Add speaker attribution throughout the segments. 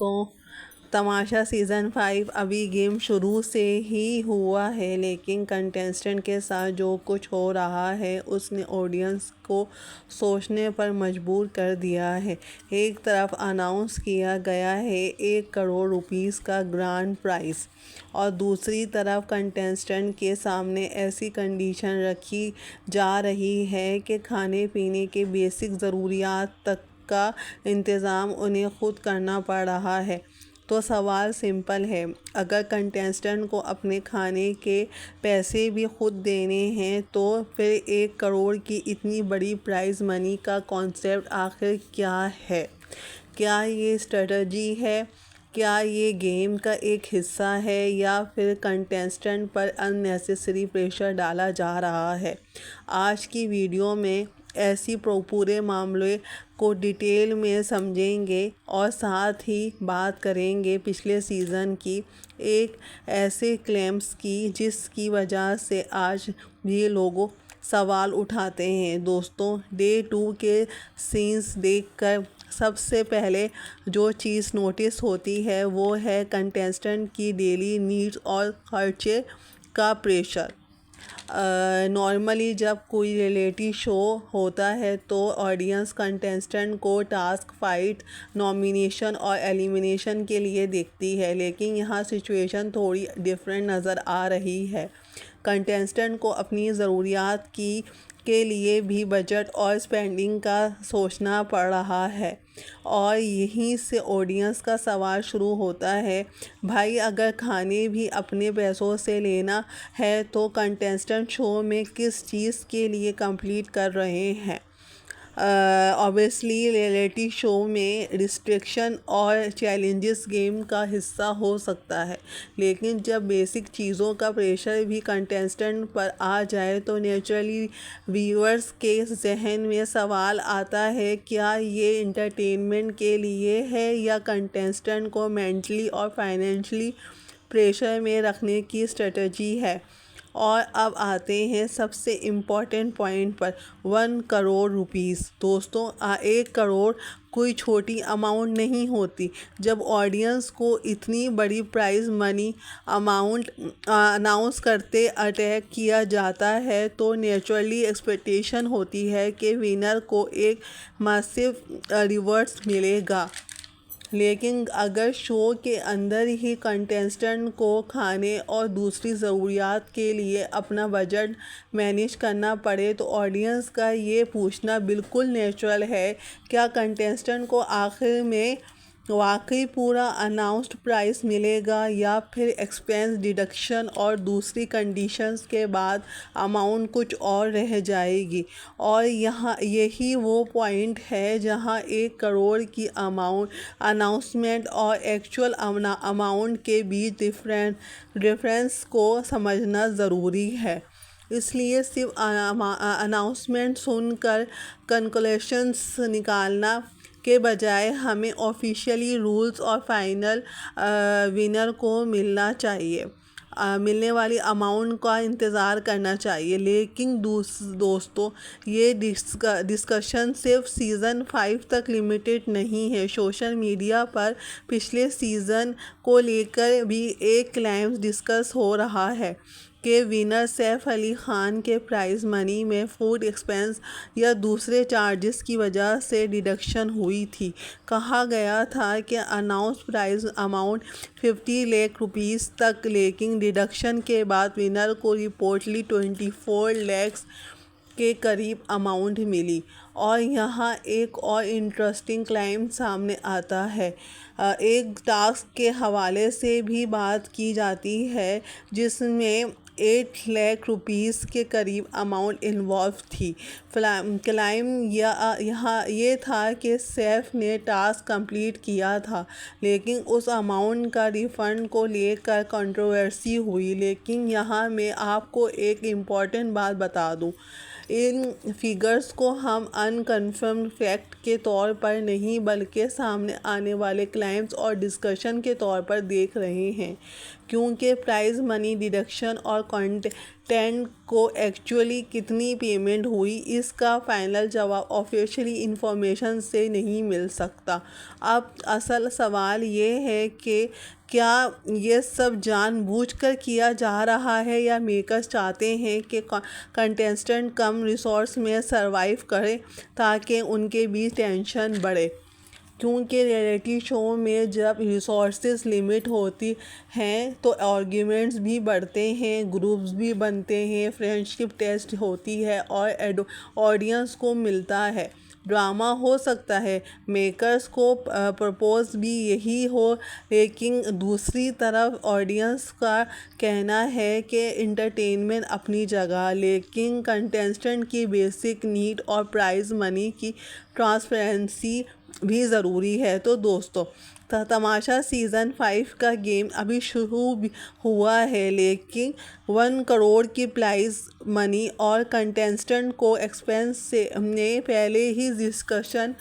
Speaker 1: को। तमाशा सीज़न 5 अभी गेम शुरू से ही हुआ है, लेकिन कंटेस्टेंट के साथ जो कुछ हो रहा है उसने ऑडियंस को सोचने पर मजबूर कर दिया है। एक तरफ अनाउंस किया गया है 1 करोड़ रुपीस का ग्रांड प्राइज़, और दूसरी तरफ कंटेस्टेंट के सामने ऐसी कंडीशन रखी जा रही है कि खाने पीने के बेसिक ज़रूरियात तक का इंतज़ाम उन्हें खुद करना पड़ रहा है। तो सवाल सिंपल है, अगर कंटेस्टेंट को अपने खाने के पैसे भी खुद देने हैं तो फिर 1 करोड़ की इतनी बड़ी प्राइज़ मनी का कॉन्सेप्ट आखिर क्या है? क्या ये स्ट्रेटजी है? क्या ये गेम का एक हिस्सा है, या फिर कंटेस्टेंट पर अननेसेसरी प्रेशर डाला जा रहा है? आज की वीडियो में ऐसी पूरे मामले को डिटेल में समझेंगे और साथ ही बात करेंगे पिछले सीज़न की एक ऐसे क्लेम्स की जिसकी वजह से आज ये लोग सवाल उठाते हैं। दोस्तों, डे 2 के सीन्स देखकर सबसे पहले जो चीज़ नोटिस होती है वो है कंटेस्टेंट की डेली नीड्स और खर्चे का प्रेशर। नॉर्मली जब कोई रियलिटी शो होता है तो ऑडियंस कंटेस्टेंट को टास्क, फाइट, नॉमिनेशन और एलिमिनेशन के लिए देखती है, लेकिन यहाँ सिचुएशन थोड़ी डिफरेंट नज़र आ रही है। कंटेस्टेंट को अपनी ज़रूरियात के लिए भी बजट और स्पेंडिंग का सोचना पड़ रहा है, और यहीं से ऑडियंस का सवाल शुरू होता है, भाई अगर खाने भी अपने पैसों से लेना है तो कंटेस्टेंट शो में किस चीज़ के लिए कंप्लीट कर रहे हैं? ऑब्वियसली रियलिटी शो में रिस्ट्रिक्शन और चैलेंजेस गेम का हिस्सा हो सकता है, लेकिन जब बेसिक चीज़ों का प्रेशर भी कंटेस्टेंट पर आ जाए तो नेचुरली व्यूअर्स के जहन में सवाल आता है, क्या ये एंटरटेनमेंट के लिए है या कंटेस्टेंट को मेंटली और फाइनेंशियली प्रेशर में रखने की स्ट्रेटजी है? और अब आते हैं सबसे इम्पॉर्टेंट पॉइंट पर, 1 करोड़ रुपीज़। दोस्तों, 1 करोड़ कोई छोटी अमाउंट नहीं होती। जब ऑडियंस को इतनी बड़ी प्राइज़ मनी अमाउंट अनाउंस करते अटैक किया जाता है तो नेचुरली एक्सपेक्टेशन होती है कि विनर को एक मासिव रिवॉर्ड्स मिलेगा। लेकिन अगर शो के अंदर ही कंटेस्टेंट को खाने और दूसरी ज़रूरियात के लिए अपना बजट मैनेज करना पड़े तो ऑडियंस का ये पूछना बिल्कुल नेचुरल है, क्या कंटेस्टेंट को आखिर में वाकई पूरा अनाउंस्ड प्राइस मिलेगा या फिर एक्सपेंस डिडक्शन और दूसरी कंडीशंस के बाद अमाउंट कुछ और रह जाएगी? और यहाँ यही वो पॉइंट है जहाँ 1 करोड़ की अमाउंट अनाउंसमेंट और एक्चुअल अमाउंट के बीच डिफरेंस को समझना ज़रूरी है। इसलिए सिर्फ अनाउंसमेंट सुनकर कंक्लूशंस निकालना के बजाय हमें ऑफिशियली रूल्स और फाइनल विनर को मिलने वाली अमाउंट का इंतज़ार करना चाहिए। लेकिन दोस्तों, ये डिस्कशन सिर्फ सीज़न 5 तक लिमिटेड नहीं है। सोशल मीडिया पर पिछले सीज़न को लेकर भी एक क्लेम डिस्कस हो रहा है कि विनर सैफ अली खान के प्राइज़ मनी में फूड एक्सपेंस या दूसरे चार्जेस की वजह से डिडक्शन हुई थी। कहा गया था कि announce prize amount 50 lakh rupees तक, लेकिन डिडक्शन के बाद विनर को रिपोर्टली 24 लाख के करीब अमाउंट मिली। और यहाँ एक और इंटरेस्टिंग क्लाइम सामने आता है। एक टास्क के हवाले से भी बात की जाती है जिसमें 8 लाख रुपीस के करीब अमाउंट इन्वॉल्व थी। क्लाइम यहाँ ये था कि सैफ ने टास्क कंप्लीट किया था, लेकिन उस अमाउंट का रिफ़ंड को लेकर कंट्रोवर्सी हुई। लेकिन यहाँ मैं आपको एक इम्पॉर्टेंट बात बता दूँ, इन फिगर्स को हम अनकन्फर्म्ड फैक्ट के तौर पर नहीं बल्कि सामने आने वाले क्लेम्स और डिस्कशन के तौर पर देख रहे हैं, क्योंकि प्राइज़ मनी डिडक्शन और कंटेंट को एक्चुअली कितनी पेमेंट हुई इसका फाइनल जवाब ऑफिशियली इंफॉर्मेशन से नहीं मिल सकता। अब असल सवाल ये है कि क्या ये सब जानबूझकर किया जा रहा है या मेकर्स चाहते हैं कि कंटेस्टेंट कम रिसोर्स में सरवाइव करें ताकि उनके बीच टेंशन बढ़े, क्योंकि रियलिटी शो में जब रिसोर्सेज लिमिट होती हैं तो आर्ग्यूमेंट्स भी बढ़ते हैं, ग्रुप्स भी बनते हैं, फ्रेंडशिप टेस्ट होती है और ऑडियंस को मिलता है ड्रामा हो सकता है। मेकर्स को प्रपोज भी यही हो, लेकिन दूसरी तरफ ऑडियंस का कहना है कि एंटरटेनमेंट अपनी जगह, लेकिन कंटेस्टेंट की बेसिक नीड और प्राइज़ मनी की ट्रांसपेरेंसी भी ज़रूरी है। तो दोस्तों, तमाशा सीज़न 5 का गेम अभी शुरू हुआ है, लेकिन 1 करोड़ की प्राइज़ मनी और कंटेस्टेंट को एक्सपेंस से ने पहले ही डिस्कशन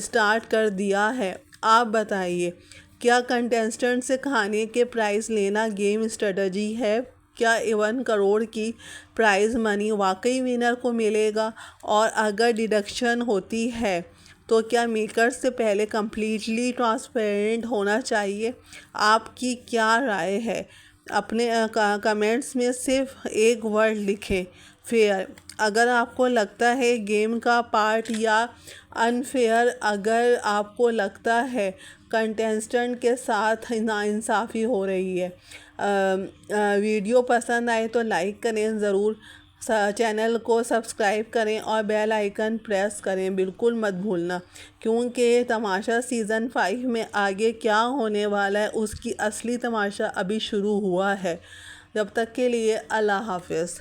Speaker 1: स्टार्ट कर दिया है। आप बताइए, क्या कंटेस्टेंट से खाने के प्राइस लेना गेम स्ट्रेटजी है? क्या 1 करोड़ की प्राइज़ मनी वाकई विनर को मिलेगा? और अगर डिडक्शन होती है तो क्या मेकर्स से पहले कम्प्लीटली ट्रांसपेरेंट होना चाहिए? आपकी क्या राय है? अपने कमेंट्स में सिर्फ एक वर्ड लिखें, फेयर, अगर आपको लगता है गेम का पार्ट, या अनफेयर अगर आपको लगता है कंटेस्टेंट के साथ नाइंसाफ़ी हो रही है। वीडियो पसंद आए तो लाइक करें ज़रूर, चैनल को सब्सक्राइब करें और बेल आइकन प्रेस करें बिल्कुल मत भूलना, क्योंकि तमाशा सीज़न 5 में आगे क्या होने वाला है उसकी असली तमाशा अभी शुरू हुआ है। जब तक के लिए अल्लाह हाफ़िज़।